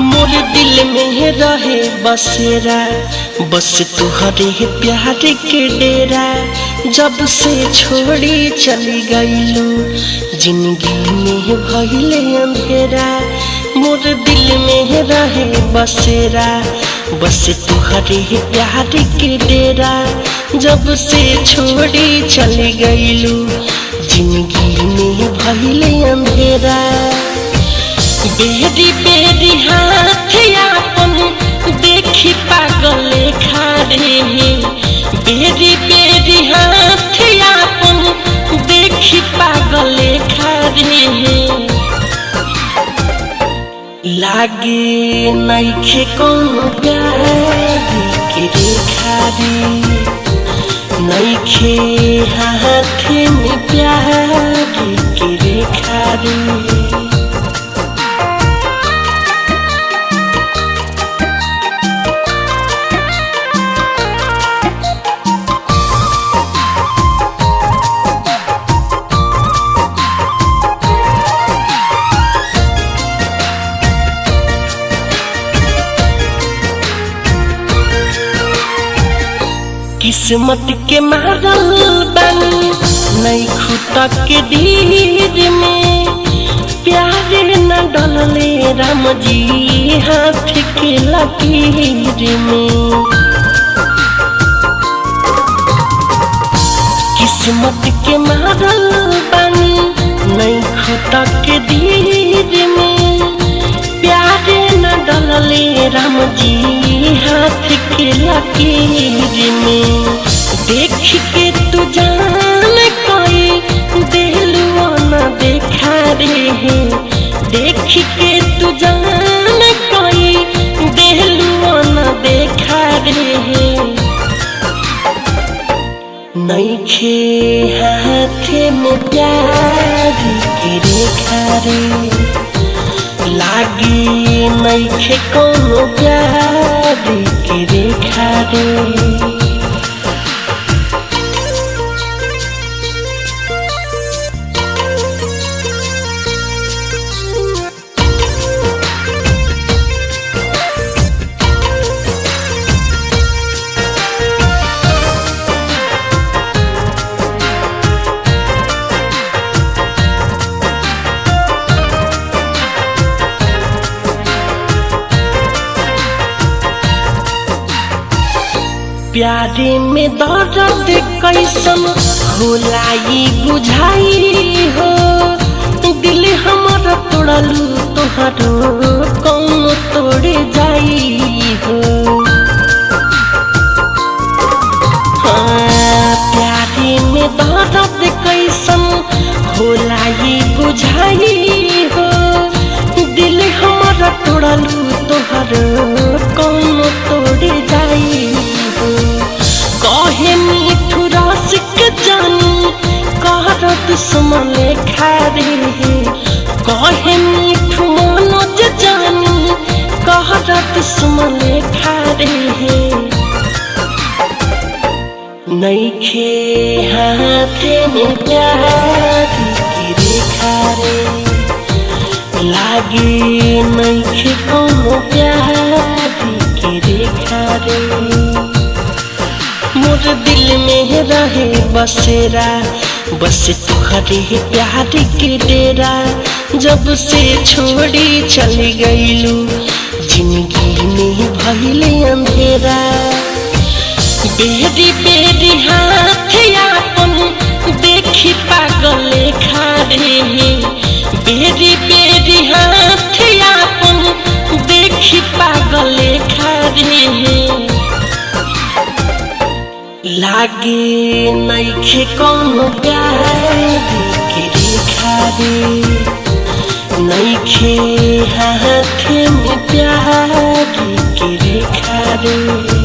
मोर दिल में रहे बसेरा, बस तुहरे प्यार के डेरा। जब से छोड़ी चली गईलू, जिंदगी में भइले अंधेरा। मोर दिल में रहे बसेरा, बस तुहरे प्यार के डेरा। जब से छोड़ी चली गईलू, जिंदगी में भइले अंधेरा। बेरी बेरी हाथ आपन देखी पागल खारे हैं। बेरी बेरी हाथ आपन देखी पागल खारे हैं। लागे नइखे कौनो प्यार के रेखा रे, नइखे हाथ में प्यार के रेखा रे। किस्मत के मारल बानी नहीं खुदा के धीर में। प्यार न डलले राम जी हाथ के लकीर में। किस्मत के मारल बानी नहीं खुदा के धीर में। प्यार न डलले राम जी हाथ के लकीर में। देख के तू जान कोई दिलवा न देखा रे है। देख के तू जान कोई दिलवा न देखा रे है। नइखे हाथ में प्यार के रेखा रे, लागे नइखे कौनो प्यार के रेखा रे। प्यारे में दर्द कैसन होला ई बुझाई हो। दिल हमारा तोड़लू तोहरो कौन तोड़ जाई हो। हाँ, प्यारे में दर्द कैसन होला ई बुझाई हो। दिल हमारा तोड़लू तोहरो कौन तोड़ जाई। कहे मीठू रसिक जानी कहर दुश्मन खारे है। कहे मीठू मनोज जानी कहर दुश्मन खारे है। नइखे हाथ में प्यार की रेखा रे, लागे नइखे कौनो प्यार की रेखा रे। मोर दिल में रहे बसेरा, बस तुहरे प्यार के डेरा। जब से छोड़ी चली गईलू, जिंदगी में भइले अंधेरा। बेरी बेरी हाथ आपन देखी पागल खारे हैं। बेरी बेरी हाथ आपन देखी पागल खारे हैं। लागे नइखे कौनो प्यार के रेखा रे, नइखे हाथ में प्यार के रेखा रे।